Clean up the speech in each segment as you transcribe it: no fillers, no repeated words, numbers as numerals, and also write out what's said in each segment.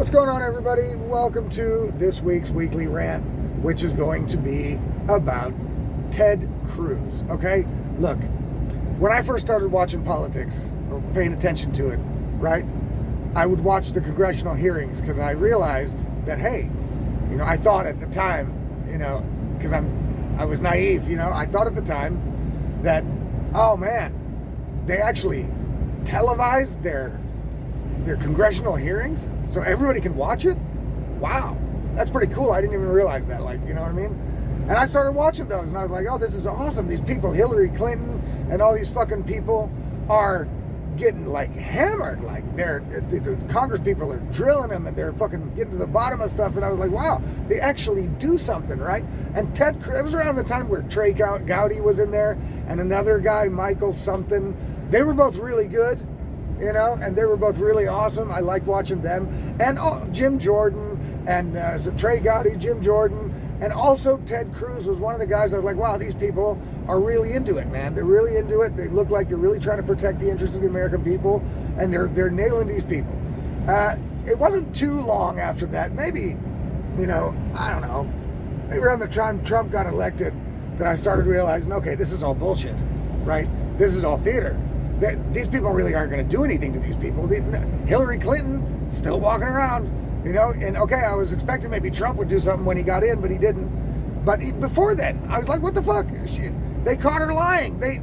What's going on, everybody? Welcome to this week's weekly rant, which is going to be about Ted Cruz, okay? Look, when I first started watching politics, or paying attention to it, right, I would watch the congressional hearings because I realized that, hey, I thought at the time, because I was naive, I thought at the time that, oh man, they actually televised their congressional hearings so everybody can watch it. Wow, that's pretty cool. I didn't even realize that, you know what I mean? And I started watching those and I was like, oh, this is awesome. These people, Hillary Clinton and all these fucking people, are getting hammered. The Congress people are drilling them and they're fucking getting to the bottom of stuff. And I was like, wow, they actually do something, right? And Ted Cruz, it was around the time where Trey Gowdy was in there and another guy, Michael something. They were both really good, and they were both really awesome. I liked watching them. And Jim Jordan and Trey Gowdy, Jim Jordan, and also Ted Cruz was one of the guys I was like, wow, these people are really into it, man. They're really into it. They look like they're really trying to protect the interests of the American people, and they're nailing these people. It wasn't too long after that, maybe, I don't know, maybe around the time Trump got elected, that I started realizing, okay, this is all bullshit, right? This is all theater. These people really aren't going to do anything to these people. Hillary Clinton still walking around, and okay, I was expecting maybe Trump would do something when he got in, but he didn't. But before then, I was like, what the fuck? They caught her lying. They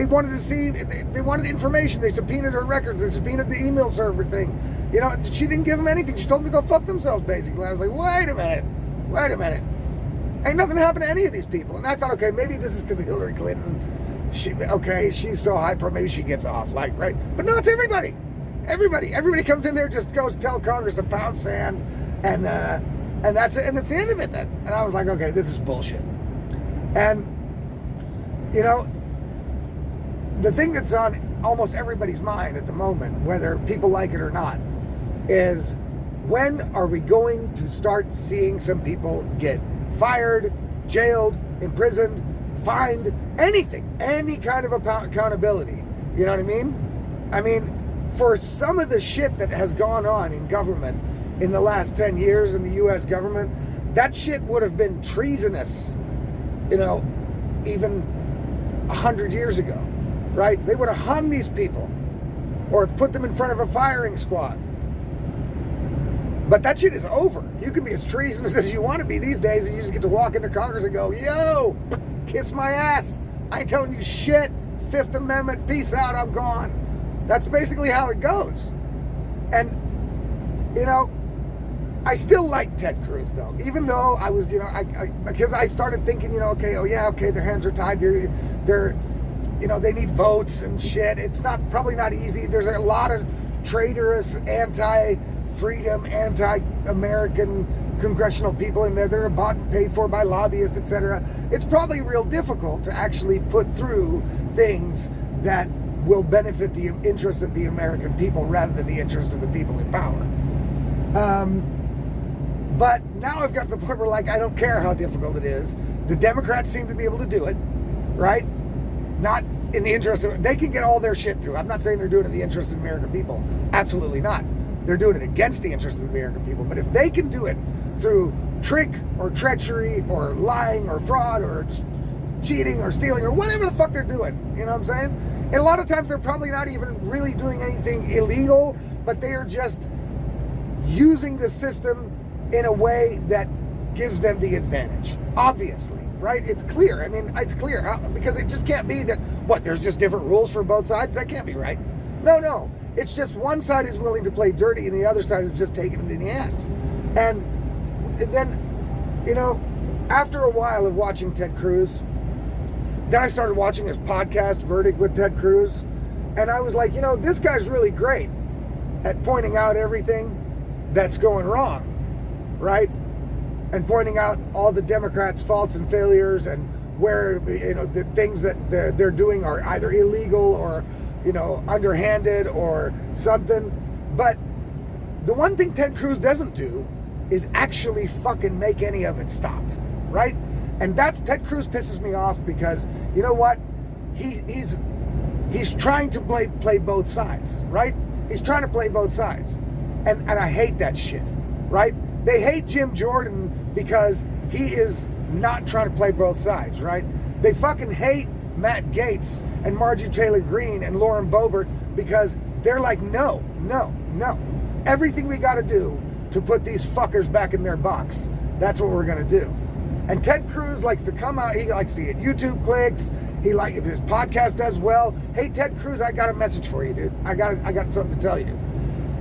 wanted to see, they wanted information. They subpoenaed her records. They subpoenaed the email server thing. She didn't give them anything. She told them to go fuck themselves, basically. I was like, wait a minute. Ain't nothing happened to any of these people. And I thought, okay, maybe this is because of Hillary Clinton. She's so hyper, maybe she gets off, right? But no, it's everybody. Everybody comes in there, just goes tell Congress to pound sand, and that's it, and that's the end of it then. And I was like, okay, this is bullshit. And the thing that's on almost everybody's mind at the moment, whether people like it or not, is when are we going to start seeing some people get fired, jailed, imprisoned, fined, anything, any kind of accountability? You know what I mean? I mean, for some of the shit that has gone on in government in the last 10 years in the U.S. government, that shit would have been treasonous, even 100 years ago, right? They would have hung these people or put them in front of a firing squad. But that shit is over. You can be as treasonous as you want to be these days, and you just get to walk into Congress and go, yo, kiss my ass. I ain't telling you shit. Fifth Amendment, peace out, I'm gone. That's basically how it goes. And, I still like Ted Cruz, though. Even though I was, because I started thinking, okay, their hands are tied. They're they need votes and shit. It's probably not easy. There's a lot of traitorous, anti-freedom, anti-American congressional people in there that are bought and paid for by lobbyists, etc. It's probably real difficult to actually put through things that will benefit the interest of the American people rather than the interest of the people in power. But now I've got to the point where, I don't care how difficult it is. The Democrats seem to be able to do it, right? Not in the interest of, they can get all their shit through. I'm not saying they're doing it in the interest of the American people. Absolutely not. They're doing it against the interest of the American people. But if they can do it through trick or treachery or lying or fraud or cheating or stealing or whatever the fuck they're doing, you know what I'm saying? And a lot of times they're probably not even really doing anything illegal, but they are just using the system in a way that gives them the advantage. Obviously, right? It's clear. I mean, it's clear because it just can't be that, there's just different rules for both sides? That can't be right. No. It's just one side is willing to play dirty and the other side is just taking it in the ass. And then, after a while of watching Ted Cruz, then I started watching his podcast, Verdict with Ted Cruz, and I was like, this guy's really great at pointing out everything that's going wrong, right? And pointing out all the Democrats' faults and failures and where, the things that they're doing are either illegal or, underhanded or something. But the one thing Ted Cruz doesn't do is actually fucking make any of it stop, right? And Ted Cruz pisses me off because, you know what? He's trying to play both sides, right? He's trying to play both sides. And I hate that shit, right? They hate Jim Jordan because he is not trying to play both sides, right? They fucking hate Matt Gaetz and Marjorie Taylor Greene and Lauren Boebert because they're like, no. Everything we got to do to put these fuckers back in their box, that's what we're going to do. And Ted Cruz likes to come out. He likes to get YouTube clicks. If his podcast does well. Hey, Ted Cruz, I got a message for you, dude. I got something to tell you.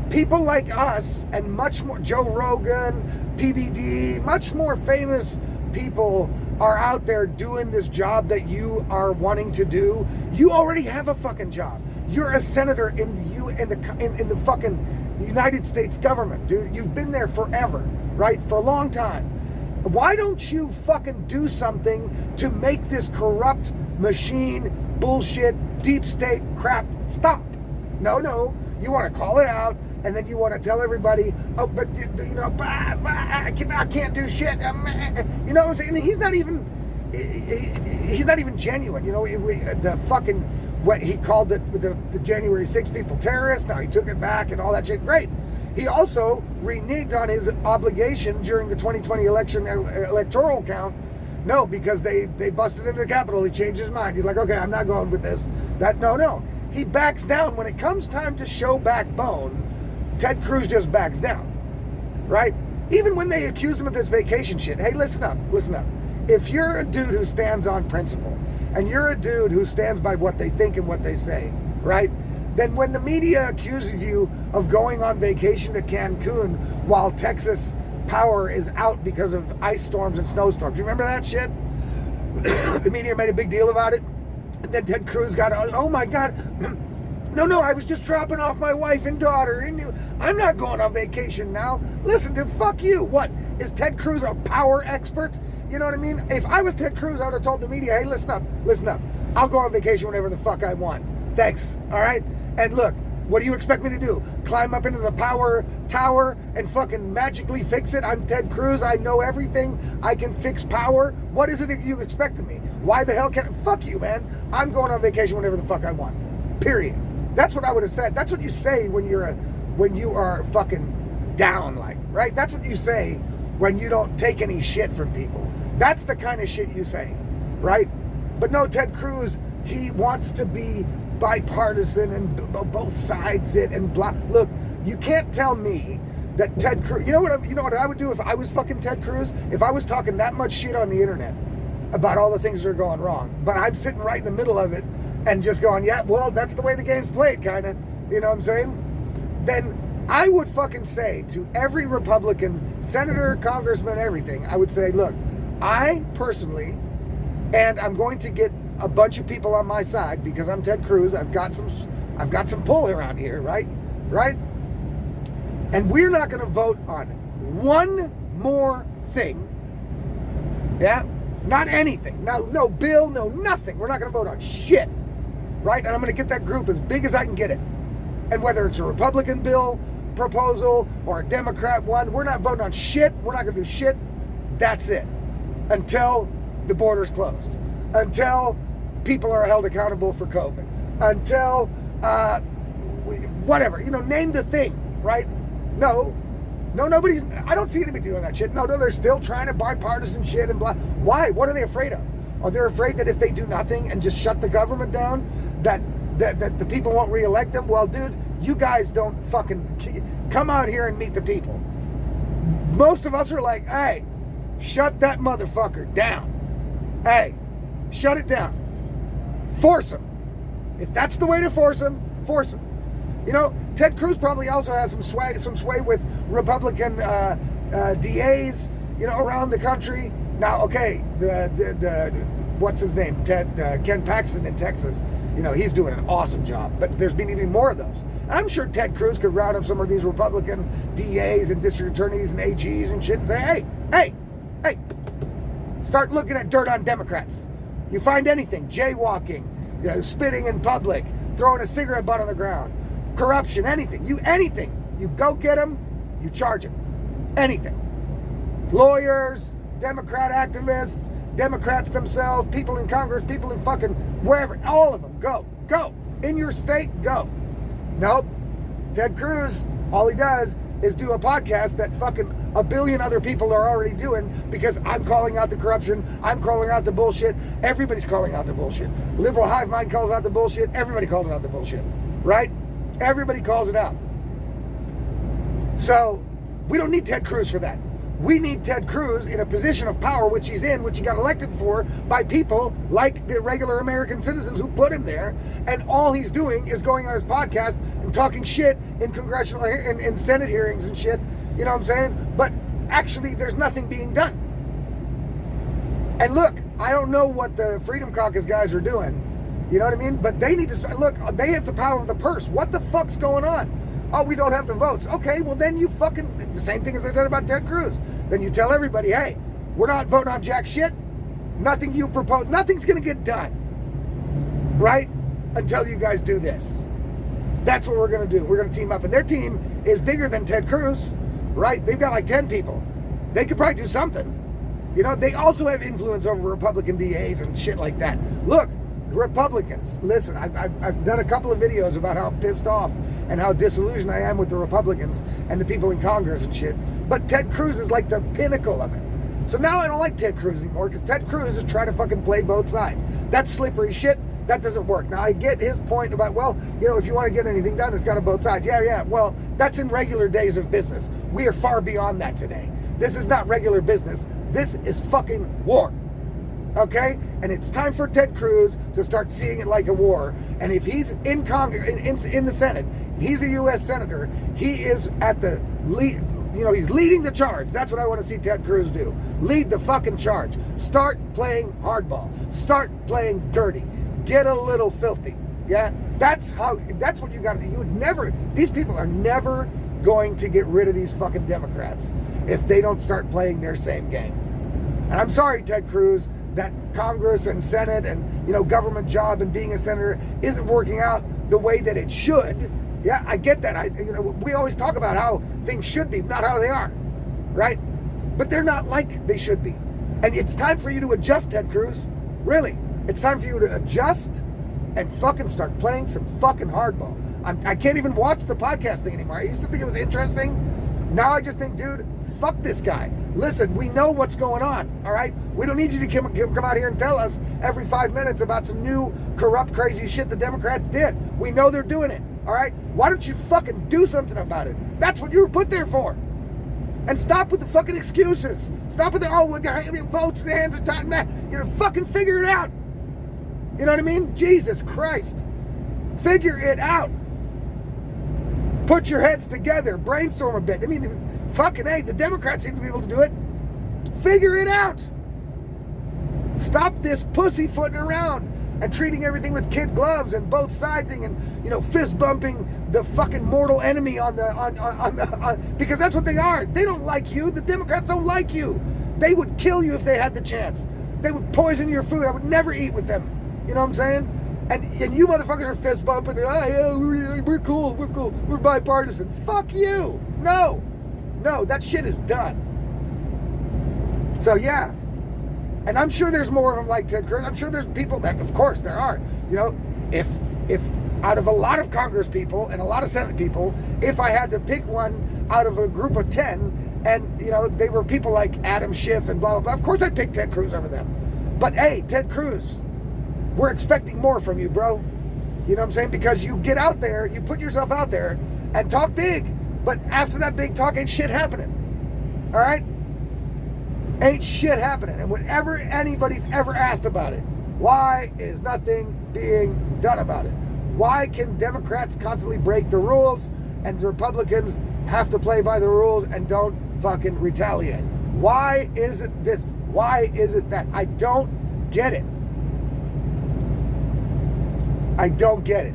People like us and much more, Joe Rogan, PBD, much more famous people are out there doing this job that you are wanting to do. You already have a fucking job. You're a senator in the fucking United States government, dude. You've been there forever, right? For a long time. Why don't you fucking do something to make this corrupt machine, bullshit, deep state crap stop? No. You want to call it out, and then you want to tell everybody, oh, but you know, I can't do shit. You know what I'm saying? He's not even genuine. You know, the fucking what he called the January 6 people terrorists. Now he took it back and all that shit. Great. He also reneged on his obligation during the 2020 election electoral count. No, because they busted into the Capitol. He changed his mind. He's like, okay, I'm not going with this. No. He backs down. When it comes time to show backbone, Ted Cruz just backs down, right? Even when they accuse him of this vacation shit. Hey, listen up. If you're a dude who stands on principle, and you're a dude who stands by what they think and what they say, right? Then when the media accuses you of going on vacation to Cancun while Texas power is out because of ice storms and snowstorms, you remember that shit? The media made a big deal about it. And then Ted Cruz got, oh my God, no, I was just dropping off my wife and daughter. I'm not going on vacation now. Listen, dude, fuck you. What, is Ted Cruz a power expert? You know what I mean? If I was Ted Cruz, I would have told the media, hey, listen up. I'll go on vacation whenever the fuck I want. Thanks, all right? And look, what do you expect me to do? Climb up into the power tower and fucking magically fix it? I'm Ted Cruz. I know everything. I can fix power. What is it that you expect of me? Why the hell can't... Fuck you, man. I'm going on vacation whenever the fuck I want. Period. That's what I would have said. That's what you say when you are fucking down, like, right? That's what you say when you don't take any shit from people. That's the kind of shit you say, right? But no, Ted Cruz, he wants to be bipartisan and both sides it and blah. Look, you can't tell me that Ted Cruz, you know what I would do if I was fucking Ted Cruz? If I was talking that much shit on the internet about all the things that are going wrong, but I'm sitting right in the middle of it and just going, yeah, well, that's the way the game's played, kind of, you know what I'm saying? Then I would fucking say to every Republican, senator, congressman, everything, I would say, look, I personally, and I'm going to get a bunch of people on my side because I'm Ted Cruz. I've got some pull around here, right? And we're not going to vote on one more thing. Yeah? Not anything. No bill, no nothing. We're not going to vote on shit. Right? And I'm going to get that group as big as I can get it. And whether it's a Republican bill proposal or a Democrat one, we're not voting on shit. We're not going to do shit. That's it. Until the border's closed. Until people are held accountable for COVID. Until, whatever. Name the thing, right? No, nobody's, I don't see anybody doing that shit. No, they're still trying to bipartisan shit and blah. Why? What are they afraid of? Are they afraid that if they do nothing and just shut the government down, that the people won't reelect them? Well, dude, you guys don't fucking come out here and meet the people. Most of us are like, hey, shut that motherfucker down. Hey, shut it down. Force him. If that's the way to force him, force him. Ted Cruz probably also has some sway with Republican DAs, around the country. Now, okay, the what's his name? Ken Paxton in Texas. He's doing an awesome job. But there's been even more of those. I'm sure Ted Cruz could round up some of these Republican DAs and district attorneys and AGs and shit and say, hey, start looking at dirt on Democrats. You find anything, jaywalking, spitting in public, throwing a cigarette butt on the ground, corruption, anything. You go get them, you charge them. Anything. Lawyers, Democrat activists, Democrats themselves, people in Congress, people in fucking wherever, all of them, go. In your state, go. Nope. Ted Cruz, all he does is do a podcast that fucking a billion other people are already doing, because I'm calling out the corruption, I'm calling out the bullshit, everybody's calling out the bullshit. Liberal hive mind calls out the bullshit, everybody calls out the bullshit, right? Everybody calls it out. So we don't need Ted Cruz for that. We need Ted Cruz in a position of power, which he's in, which he got elected for by people like the regular American citizens who put him there. And all he's doing is going on his podcast and talking shit in congressional and Senate hearings and shit. You know what I'm saying? But actually, there's nothing being done. And look, I don't know what the Freedom Caucus guys are doing. You know what I mean? But they need to start, look, they have the power of the purse. What the fuck's going on? Oh, we don't have the votes. Okay, well then you fucking, the same thing as I said about Ted Cruz. Then you tell everybody, hey, we're not voting on jack shit. Nothing you propose, nothing's gonna get done, right? Until you guys do this. That's what we're gonna do. We're gonna team up. And their team is bigger than Ted Cruz, right? They've got like 10 people. They could probably do something. You know, they also have influence over Republican DAs and shit like that. Look, Republicans, listen, I've done a couple of videos about how pissed off and how disillusioned I am with the Republicans and the people in Congress and shit. But Ted Cruz is like the pinnacle of it. So now I don't like Ted Cruz anymore, because Ted Cruz is trying to fucking play both sides. That's slippery shit. That doesn't work. Now I get his point about, well, you know, if you want to get anything done, it's got to both sides. Yeah. Well, that's in regular days of business. We are far beyond that today. This is not regular business. This is fucking war. Okay? And it's time for Ted Cruz to start seeing it like a war. And if he's in Congress, in the Senate, if he's a U.S. Senator, he is at the lead. You know, he's leading the charge. That's what I want to see Ted Cruz do. Lead the fucking charge. Start playing hardball. Start playing dirty. Get a little filthy. Yeah? That's what you got to do. You would never, these people are never going to get rid of these fucking Democrats if they don't start playing their same game. And I'm sorry, Ted Cruz, that Congress and Senate and, you know, government job and being a senator isn't working out the way that it should. Yeah, I get that. We always talk about how things should be, not how they are, right? But they're not like they should be. And it's time for you to adjust, Ted Cruz. Really. It's time for you to adjust and fucking start playing some fucking hardball. I can't even watch the podcast thing anymore. I used to think it was interesting. Now I just think, dude, fuck this guy. Listen, we know what's going on, all right? We don't need you to come out here and tell us every 5 minutes about some new corrupt, crazy shit the Democrats did. We know they're doing it, all right? Why don't you fucking do something about it? That's what you were put there for. And stop with the fucking excuses. Stop with with your votes in the hands of time. You know, fucking figure it out. You know what I mean? Jesus Christ. Figure it out. Put your heads together. Brainstorm a bit. I mean, fucking hey, the Democrats seem to be able to do it. Figure it out. Stop this pussyfooting around and treating everything with kid gloves and both siding and, you know, fist bumping the fucking mortal enemy on because that's what they are. They don't like you. The Democrats don't like you. They would kill you if they had the chance. They would poison your food. I would never eat with them. You know what I'm saying? And you motherfuckers are fist bumping. Oh, yeah, we're cool. We're bipartisan. Fuck you. No, that shit is done. So yeah. And I'm sure there's more of them like Ted Cruz. I'm sure there's people that, of course, there are. You know, if out of a lot of Congress people and a lot of Senate people, if I had to pick one out of a group of 10, and, you know, they were people like Adam Schiff and blah, blah, blah, of course I'd pick Ted Cruz over them. But hey, Ted Cruz, we're expecting more from you, bro. You know what I'm saying? Because you get out there, you put yourself out there and talk big. But after that big talk, ain't shit happening. All right? Ain't shit happening. And whenever anybody's ever asked about it, why is nothing being done about it? Why can Democrats constantly break the rules and the Republicans have to play by the rules and don't fucking retaliate? Why is it this? Why is it that? I don't get it. I don't get it.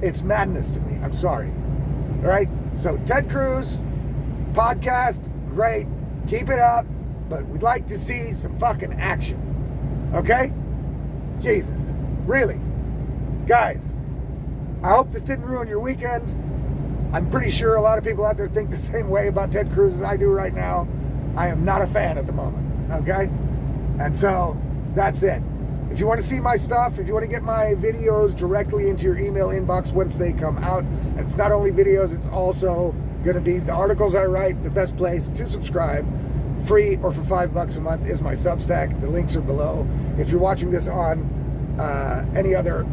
It's madness to me. I'm sorry. All right? So Ted Cruz, podcast, great. Keep it up. But we'd like to see some fucking action. Okay? Jesus. Really. Guys, I hope this didn't ruin your weekend. I'm pretty sure a lot of people out there think the same way about Ted Cruz as I do right now. I am not a fan at the moment. Okay? And so, that's it. If you want to see my stuff, if you want to get my videos directly into your email inbox once they come out, and it's not only videos, it's also going to be the articles I write. The best place to subscribe, free or for $5 a month, is my Substack. The links are below. If you're watching this on any other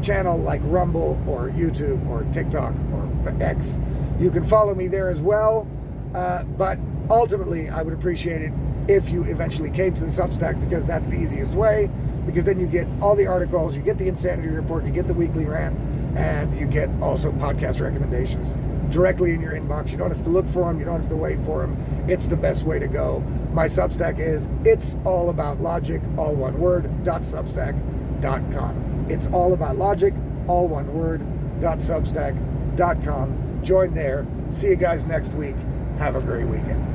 channel like Rumble or YouTube or TikTok or X, you can follow me there as well. But ultimately, I would appreciate it if you eventually came to the Substack, because that's the easiest way, because then you get all the articles, you get the Insanity Report, you get the weekly rant, and you get also podcast recommendations directly in your inbox. You don't have to look for them. You don't have to wait for them. It's the best way to go. My Substack is It's All About Logic, all one word, .substack.com. It's All About Logic, all one word, .substack.com. Join there. See you guys next week. Have a great weekend.